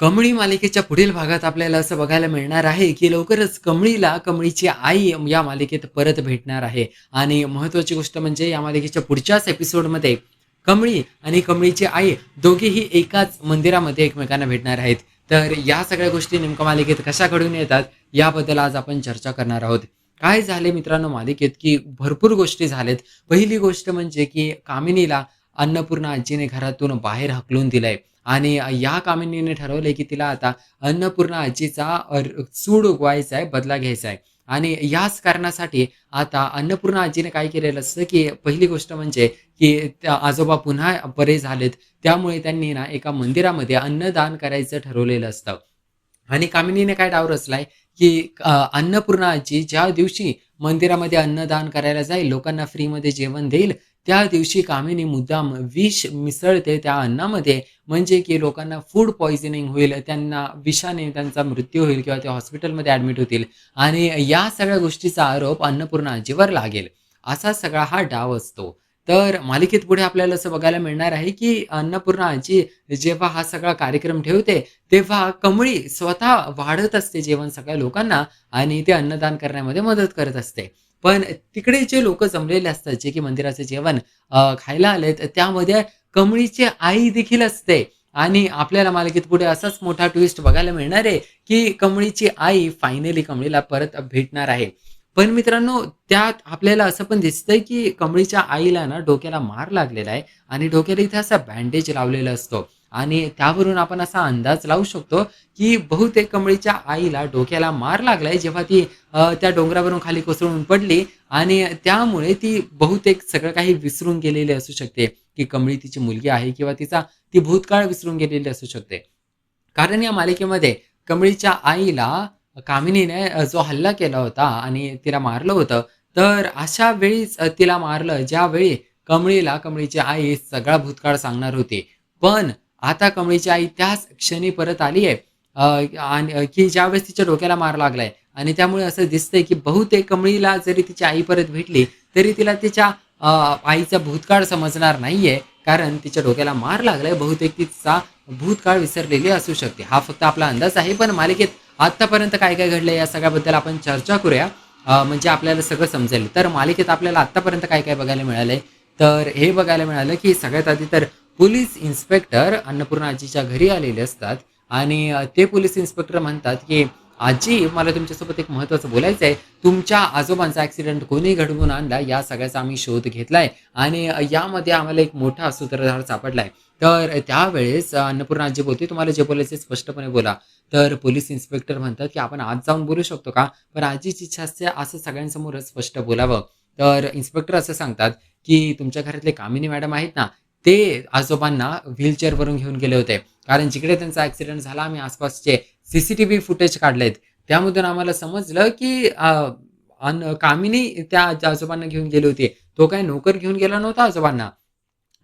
कमळी मालिकेच्या पुढील भागात आपल्याला असं बघायला मिळणार आहे, की लवकरच कमळीला कमळीची आई या मालिकेत परत भेटणार आहे. आणि महत्त्वाची गोष्ट म्हणजे या मालिकेच्या पुढच्याच एपिसोडमध्ये कमळी आणि कमळीची आई दोघेही एकाच मंदिरामध्ये एकमेकांना भेटणार आहेत. तर या सगळ्या गोष्टी नेमक्या मालिकेत कशा घडून येतात, याबद्दल आज आपण चर्चा करणार आहोत. काय झाले मित्रांनो मालिकेत, की भरपूर गोष्टी झाल्यात. पहिली गोष्ट म्हणजे, की कामिनीला अन्नपूर्णा आजीने घरातून बाहेर हाकलून दिलंय. आणि या कामिनीने ठरवलंय की तिला आता अन्नपूर्णा आजीचा सूड उगवायचा आहे, बदला घ्यायचा आहे. आणि याच कारणासाठी आता अन्नपूर्णा आजीने काय केलेलं असतं, की पहिली गोष्ट म्हणजे की त्या आजोबा पुन्हा बरे झालेत. त्यामुळे त्यांनी ना एका मंदिरामध्ये अन्नदान करायचं ठरवलेलं असतं. आणि कामिनीने काय डाव रचलाय, की अन्नपूर्णा आजी ज्या दिवशी मंदिरामध्ये अन्नदान करायला जाईल, लोकांना फ्रीमध्ये जेवण देईल, त्या दिवशी कामिनी मुद्दाम विष मिसळते त्या अन्नामध्ये, म्हणजे की लोकांना फूड पॉइझनिंग होईल, त्यांना विषाने त्यांचा मृत्यू होईल किंवा ते हॉस्पिटलमध्ये ॲडमिट होतील आणि या सगळ्या गोष्टीचा आरोप अन्नपूर्णा आजीवर लागेल. असा सगळा हा डाव असतो. तर मालिकेत पुढे आपल्याला असं बघायला मिळणार आहे, की अन्नपूर्णा आजी जेव्हा हा सगळा कार्यक्रम ठेवते, तेव्हा कमळी स्वतः वाढत असते जेवण सगळ्या लोकांना आणि ते अन्नदान करण्यामध्ये मदत करत असते. पण तिकडे जे लोकं जमलेले असतात, जे की मंदिराचं जेवण खायला आलेत, त्यामध्ये कमळीची आई देखील असते आणि आपल्याला मालिकेत पुढे असाच मोठा ट्विस्ट बघायला मिळणार आहे, की कमळीची आई फायनली कमळीला परत भेटणार आहे. पण मित्रांनो, त्यात आपल्याला असं पण दिसतंय, की कमळीच्या आईला ना डोक्याला मार लागलेला आहे आणि डोक्याला इथे असा बँडेज लावलेला असतो आणि त्यावरून आपण असा अंदाज लावू शकतो, की बहुतेक कमळीच्या आईला डोक्याला मार लागलाय जेव्हा ती त्या डोंगरावरून खाली कोसळून पडली आणि त्यामुळे ती बहुतेक सगळं काही विसरून गेलेली असू शकते, की कमळी तिची मुलगी आहे किंवा ती भूतकाळ विसरून गेलेली असू शकते. कारण या मालिकेमध्ये कमळीच्या आईला कामिनीने जो हल्ला केला होता आणि तिला मारलं होतं, तर अशा वेळीच तिला मारलं ज्यावेळी कमळीला कमळीची आई सगळा भूतकाळ सांगणार होती. पण आता कमळीची आई त्याच क्षणी परत आली आहे आणि की ज्यावेळेस तिच्या डोक्याला मार लागलाय आणि त्यामुळे असं दिसतंय, की बहुतेक कमळीला जरी तिची आई परत भेटली, तरी तिला तिच्या आईचा भूतकाळ समजणार नाहीये. कारण तिच्या डोक्याला मार लागलाय. बहुतेक तिचा भूतकाळ विसरलेली असू शकते. हा फक्त आपला अंदाज आहे. पण मालिकेत आत्तापर्यंत काय-काय घडलंय या सगळ्याबद्दल आपण चर्चा करूया. म्हणजे आपल्याला सगळं समजेल. तर मालिकेत आपल्याला आत्तापर्यंत काय-काय बघायला मिळालंय? तर हे बघायला मिळालं, की सगळ्यात आधी तर पोलीस इन्स्पेक्टर अन्नपूर्णा आजीच्या घरी आलेले असतात आणि ते पोलीस इन्स्पेक्टर म्हणतात, की "आजी, मला तुमच्यासोबत एक महत्त्वाचं बोलायचं आहे. तुमच्या आजोबांचा ॲक्सिडेंट कोणी घडवून आणला, या सगळ्याचा आम्ही शोध घेतलाय आणि यामध्ये आम्हाला एक मोठा सूत्रधार सापडलाय." तर त्यावेळेस अन्नपूर्णा आजी बोलते, "तुम्हाला जे बोलायचं स्पष्टपणे बोला." तर पोलीस इन्स्पेक्टर म्हणतात, की "आपण आत जाऊन बोलू शकतो का?" पण आजीची इच्छा असते असं सगळ्यांसमोरच स्पष्ट बोलावं. तर इन्स्पेक्टर असं सांगतात, की "तुमच्या घरातले कामिनी मॅडम आहेत ना, ते आजोबांना व्हीलचेअरवरून घेऊन गेले होते. कारण जिकडे त्यांचा ॲक्सिडेंट झाला आम्ही आसपासचे सीसीटीव्ही फुटेज काढलेत. त्यामधून आम्हाला समजलं, की कामिनी त्या आजोबांना घेऊन गेली होती. तो काही नोकर घेऊन गेला नव्हता आजोबांना."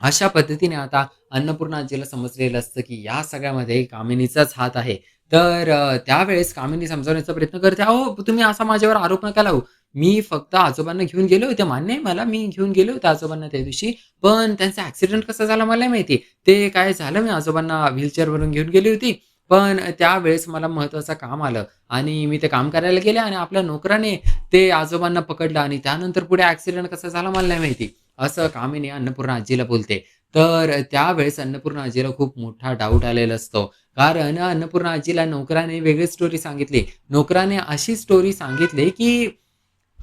अशा पद्धतीने आता अन्नपूर्णा आजीला समजलेलं असतं, की या सगळ्यामध्ये कामिनीचाच हात आहे. तर त्यावेळेस कामिनी समजावण्याचा प्रयत्न करते, "अहो, तुम्ही असा माझ्यावर आरोप नका लावू. मी फक्त आजोबांना घेऊन गेले होते. मान्य आहे मला, मी घेऊन गेले होते आजोबांना त्या दिवशी. पण त्यांचा ॲक्सिडेंट कसा झाला मला नाही माहिती. ते काय झालं, मी आजोबांना व्हीलचेअरवरून घेऊन गेली होती. पण त्यावेळेस मला महत्त्वाचं काम आलं आणि मी ते काम करायला गेले आणि आपल्या नोकराने ते आजोबांना पकडलं आणि त्यानंतर पुढे ॲक्सिडेंट कसा झाला मला नाही माहिती." असं कामिनी अन्नपूर्णा आजीला बोलते. तर त्यावेळेस अन्नपूर्णा आजीला खूप मोठा डाऊट आलेला असतो. कारण अन्नपूर्णा आजीला नोकराने वेगळी स्टोरी सांगितली. नोकराने अशी स्टोरी सांगितली, की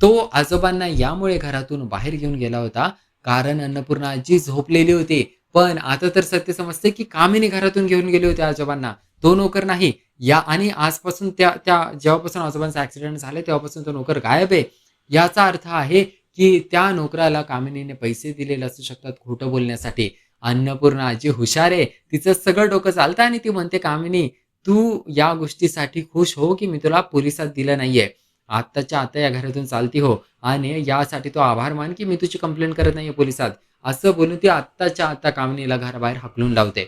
तो आजोबांना यामुळे घरातून बाहेर घेऊन गेला होता, कारण अन्नपूर्णा आजी झोपलेली होती. पण आता तर सत्य समजते, की कामिनी घरातून घेऊन गेले होते आजोबांना. तो नोकर नाही. या आणि आजपासून त्या त्या जेव्हापासून आजोबांचा ॲक्सिडेंट झाला तेव्हापासून तो नोकर गायब आहे. याचा अर्थ आहे, की त्या नोकराला कामिनीने पैसे दिलेले असू शकतात खोटं बोलण्यासाठी. अन्नपूर्णा आजी हुशार आहे. तिचं सगळं डोकं चालतं आणि ती म्हणते, "कामिनी, तू या गोष्टीसाठी खुश हो, की मी तुला पोलिसात दिलं नाहीये. आत्ताच्या आता या घरातून चालती हो आणि यासाठी तू आभार मान, की मी तुझी कंप्लेंट करत नाहीये पोलिसात." असं बोलून ती आत्ताच्या आत्ता कामिनीला घराबाहेर हाकलून लावते.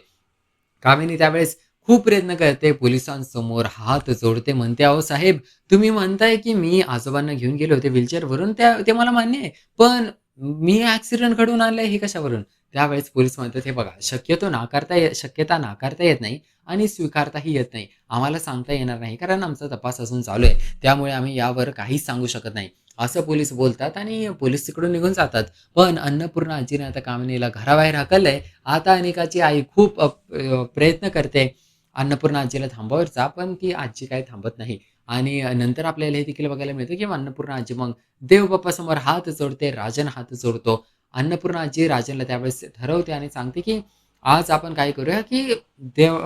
कामिनी त्यावेळेस खूप प्रयत्न करते, पोलिसांसमोर हात जोडते, म्हणते, "अहो साहेब, तुम्ही म्हणताय, की मी आजोबांना घेऊन गेले होते व्हीलचेअरवरून, ते मला मान्य आहे. पण मी ॲक्सिडेंट घडवून आणलंय हे कशावरून? त्यावेळेस पोलीस म्हणतात, "हे बघा, शक्यता नाकारता येत नाही आणि स्वीकारताही येत नाही. आम्हाला सांगता येणार नाही कारण आमचा तपास अजून चालू आहे. त्यामुळे आम्ही यावर काहीच सांगू शकत नाही." असं पोलीस बोलतात आणि पोलीस तिकडून निघून जातात. पण अन्नपूर्णा आजीने आता कामिनीला घराबाहेर हाकललंय. आता अनिकाची आई खूप प्रयत्न करते अन्नपूर्णा आजीला थांबवायचा, पण ती आजी काही थांबत नाही. आणि नंतर आपल्याला हे देखील बघायला मिळतं, की अन्नपूर्णा आजी मग देवबाप्पासमोर हात जोडते, राजन हात जोडतो. अन्नपूर्णा आजी राजनला त्यावेळेस ठरवते आणि सांगते, की आज आपण काय करूया, की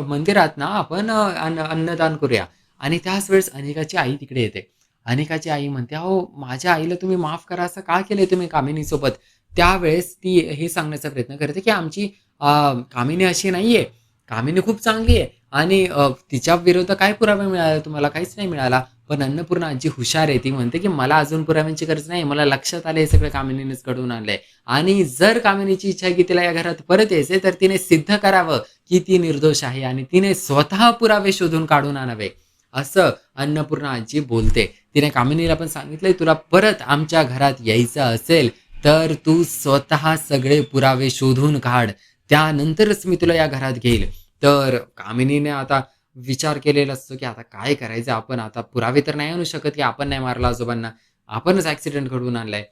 मंदिरात ना आपण अन्नदान करूया. आणि त्याच वेळेस अनिकाची आई तिकडे येते. अनिकाची आई म्हणते, "अहो, माझ्या आईला तुम्ही माफ करा, असं का केलंय तुम्ही कामिनीसोबत?" त्यावेळेस ती हे सांगण्याचा प्रयत्न करते, की आमची कामिनी अशी नाहीये. कामिनी खूप चांगली आहे आणि तिच्या विरुद्ध काय पुरावा मिळाला तुम्हाला? काहीच नाही मिळाला. पण अन्नपूर्णा आजी हुशार आहे. ती म्हणते, की मला अजून पुराव्यांची गरज नाही. मला लक्षात आलं हे सगळं कामिनीनेच घडवून आणलंय आणि जर कामिनीची इच्छा आहे, की तिला या घरात परत यायचंय, तर तिने सिद्ध करावं, की ती निर्दोष आहे आणि तिने स्वतः पुरावे शोधून काढून आणावे. असं अन्नपूर्णा आजी बोलते. तिने कामिनीला पण सांगितलंय, "तुला परत आमच्या घरात यायचं असेल, तर तू स्वतः सगळे पुरावे शोधून काढ. त्यानंतरच मी तुला या घरात घेईल." तर कामिनीने आता विचार केलेला असतो, की आता काय करायचं आपण? आता पुरावे तर नाही आणू शकत, की आपण नाही मारला आजोबांना. आपणच ॲक्सिडेंट घडवून आणलाय.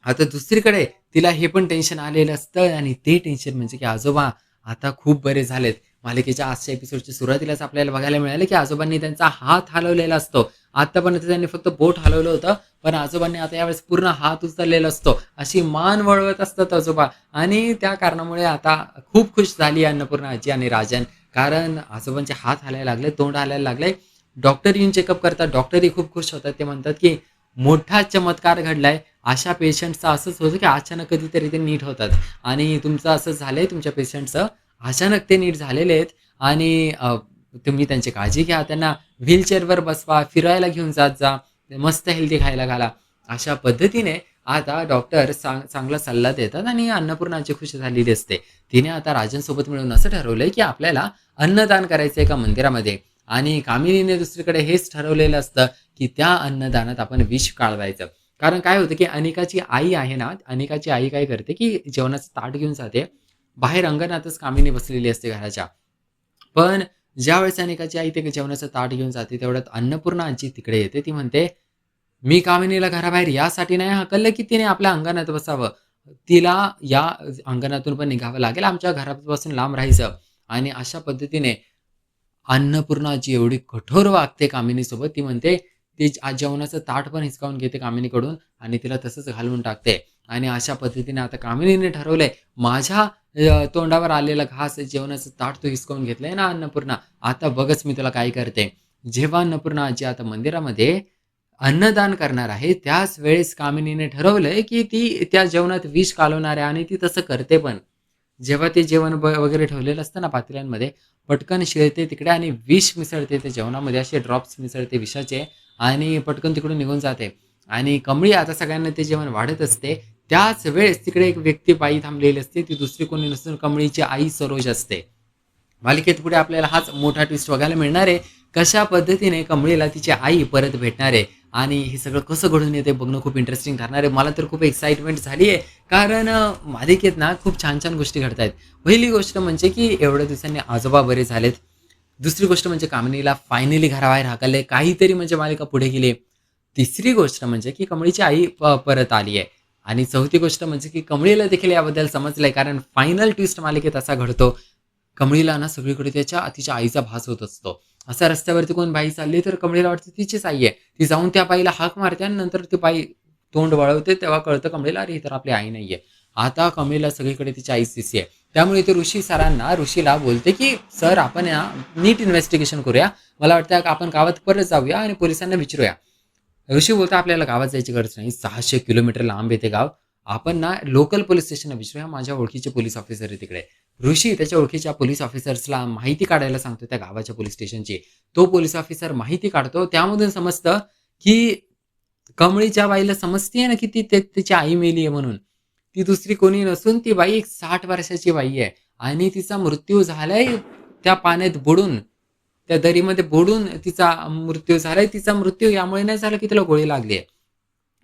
आता दुसरीकडे तिला हे पण टेन्शन आलेलं असतं आणि ते टेन्शन म्हणजे की आजोबा आता खूप बरे झालेत. मालिकेच्या आजच्या एपिसोडच्या सुरुवातीलाच आपल्याला बघायला मिळालं, की आजोबांनी त्यांचा हात हलवलेला असतो. आत्तापर्यंत त्यांनी फक्त बोट हलवलं होतं, पण आजोबांनी आता यावेळेस पूर्ण हात उचललेला असतो. अशी मान वळवत असतात आजोबा आणि त्या कारणामुळे आता खूप खुश झाली अन्नपूर्णा आजी आणि राजन. कारण आजोबांचे हात हलायला लागले, तोंड हलायला लागलंय. डॉक्टर येऊन चेकअप करतात. डॉक्टरही खूप खुश होतात. ते म्हणतात, की मोठा चमत्कार घडलाय. अशा पेशंटचं असंच होतं, की अचानक कधीतरी ते नीट होतात आणि तुमचं असं झालंय तुमच्या पेशंटचं. अचानक ते नीट झालेले आहेत आणि तुम्ही त्यांची काळजी घ्या. त्यांना व्हीलचेअरवर बसवा, फिरायला घेऊन जात जा, मस्त हेल्दी खायला घाला. अशा पद्धतीने आता डॉक्टर चांगला सल्ला देतात आणि अन्नपूर्णाची खुशी झालेली असते. तिने आता राजनसोबत मिळून असं ठरवलंय, की आपल्याला अन्नदान करायचं एका मंदिरामध्ये आणि कामिनीने दुसरीकडे हेच ठरवलेलं असतं, की त्या अन्नदानात आपण विष कालवायचं. कारण काय होतं, की अनिकाची आई आहे ना, अनिकाची आई काय करते, की जेवणाचं ताट घेऊन जाते. बाहेर अंगणातच कामिनी बसलेली असते घराच्या. पण ज्यावेळेस अनिकाची आई ते जेवणाचं ताट घेऊन जाते, तेवढ्यात अन्नपूर्णा आजी तिकडे येते. ती म्हणते, "मी कामिनीला घराबाहेर यासाठी नाही हाकललं, की तिने आपल्या अंगणात बसावं. तिला या अंगणातून पण निघावं लागेल. आमच्या घरापासून लांब राहायचं." आणि अशा पद्धतीने अन्नपूर्णाची एवढी कठोर वागते कामिनीसोबत. ती म्हणते, ती जेवणाचं ताट पण हिसकावून घेते कामिनीकडून आणि तिला तसंच घालवून टाकते. आणि अशा पद्धतीने आता कामिनीने ठरवलंय, माझ्या तोंडावर आलेला घास, जेवणाचं ताट तू हिसकावून घेतलंय ना अन्नपूर्णा, आता बघच मी तुला काय करते. जेव्हा अन्नपूर्णा आजी आता मंदिरामध्ये अन्नदान करणार आहे, त्याच वेळेस कामिनीने ठरवलंय, की ती त्या जेवणात विष कालवणार आहे आणि ती तसं करते पण. जेव्हा ते जेवण वगैरे ठेवलेलं असतं ना पातेल्यांमध्ये, पटकन शिरते तिकडे आणि विष मिसळते त्या जेवणामध्ये. असे ड्रॉप्स मिसळते विषाचे आणि पटकन तिकडून निघून जाते. आणि कमळी आता सगळ्यांना ते जेवण वाढत असते. त्याच वेळेस तिकडे एक व्यक्ती बाई थांबलेली असते. ती दुसरी कोणी नसून कमळीची आई सरोज असते. मालिकेत पुढे आपल्याला हाच मोठा ट्विस्ट बघायला मिळणार आहे. कशा पद्धतीने कमळीला तिची आई परत भेटणार आहे आणि हे सगळं कसं घडून येते बघणं खूप इंटरेस्टिंग ठरणार आहे. मला तर खूप एक्साइटमेंट झाली आहे. कारण मालिकेत ना खूप छान-छान गोष्टी घडतायत. पहिली गोष्ट म्हणजे की एवढ्या दिवसांनी आजोबा बरे झालेत. दुसरी गोष्ट म्हणजे कामिनीला फायनली घराबाहेर हाकललंय. काहीतरी म्हणजे मालिका पुढे गेली. तिसरी गोष्ट म्हणजे की कमळीची आई परत आली आहे. आणि चौथी गोष्ट म्हणजे की कमळीला देखील याबद्दल समजलंय कारण फायनल ट्विस्ट मालिकेत असा घडतो. कमळीला ना सगळीकडे तिच्या आईचा भास होत असतो. असा रस्त्यावरती कोण बाई चालली तर कमळीला वाटतं तिचीच आई आहे. ती जाऊन त्या बाईला हाक मारते आणि नंतर ती बाई तोंड वळवते तेव्हा कळतं कमळीला, अरे ही तर आपली आई नाहीये. आता कमळीला सगळीकडे तिची आईच दिसते. त्यामुळे ते ऋषीला बोलते, की "सर आपण ना नीट इन्व्हेस्टिगेशन करूया. मला वाटतं आपण गावात परत जाऊया आणि पोलिसांना विचारूया." ऋषी बोलतो, "आपल्याला गावात जायची गरज नाही. 600 किलोमीटर लांब आहे गाव. आपण ना लोकल पोलीस स्टेशनला विचारूया. माझ्या ओळखीचे पोलीस ऑफिसर आहे तिकडे." ऋषी त्याच्या ओळखीच्या पोलीस ऑफिसर्सला माहिती काढायला सांगतो त्या गावाच्या पोलीस स्टेशनची. तो पोलीस ऑफिसर माहिती काढतो. त्यामधून समजतं, की कमळीच्या बाईला समजतीये ना, की तिची आई मेली आहे म्हणून. ती दुसरी कोणी नसून ती बाई एक 60 वर्षाची बाई आहे आणि तिचा मृत्यू झालाय त्या पाण्यात बुडून. त्या दरीमध्ये बुडून तिचा मृत्यू झालाय. तिचा मृत्यू यामुळे नाही झाला, की तिला गोळी लागली आहे.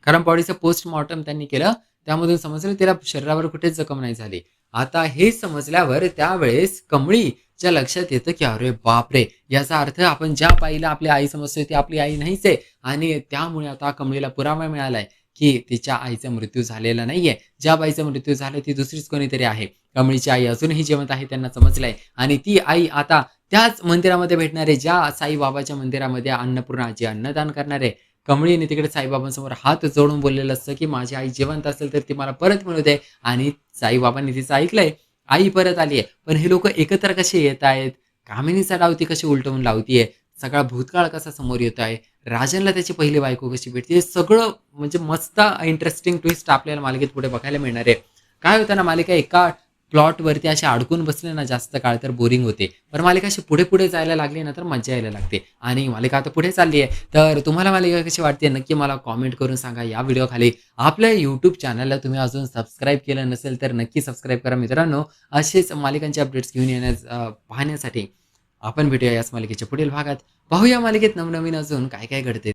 कारण बॉडीचं पोस्टमॉर्टम त्यांनी केलं. त्यामधून समजलं तिला शरीरावर कुठेच जखम नाही झाली. आता हे समजल्यावर त्यावेळेस कमळीच्या लक्षात येतं, की "अरे बापरे! याचा अर्थ आपण ज्या बाईला आपली आई समजतोय ती आपली आई नाहीच आहे." आणि त्यामुळे आता कमळीला पुरावा मिळालाय, की तिच्या आईचा मृत्यू झालेला नाहीये. ज्या बाईचा मृत्यू झालाय ती दुसरीच कोणीतरी आहे. कमळीची आई अजूनही जिवंत आहे त्यांना समजलंय आणि ती आई आता त्याच मंदिरामध्ये भेटणार आहे, ज्या साईबाबाच्या मंदिरामध्ये अन्नपूर्णा जी अन्नदान करणार आहे. कमळीने तिकडे साईबाबांसमोर हात जोडून बोललेलं असतं, की माझी आई जिवंत असेल तर ती मला परत मिळू दे आणि साईबाबांनी तिचं ऐकलंय. आई परत आली आहे. पण हे लोकं एकत्र कसे येत आहेत? कामिनीचा डाव ती कशी उलटवून लावतीये? सगळा भूतकाळ कसा समोर येत आहे? राजनला त्याची पहिली बायको कशी भेटते? हे सगळं म्हणजे मस्त इंटरेस्टिंग ट्विस्ट आपल्याला मालिकेत पुढे बघायला मिळणार आहे. काय होतं ना, मालिका एका प्लॉटवरती अशी अडकून बसले ना जास्त काळ तर बोरिंग होते. पण मालिका अशी पुढे-पुढे जायला लागली ना तर मज्जा यायला लागते आणि मालिका आता पुढे चालली आहे. तर तुम्हाला मालिका कशी वाटते नक्की मला कॉमेंट करून सांगा या व्हिडिओखाली. आपल्या YouTube चॅनलला तुम्ही अजून सबस्क्राईब केलं नसेल तर नक्की सबस्क्राईब करा मित्रांनो. असेच मालिकांचे अपडेट्स घेऊन पाहण्यासाठी आपण भेटूया याच मालिकेच्या पुढील भागात. पाहूया मालिकेत नवनवीन अजून काय-काय घडते.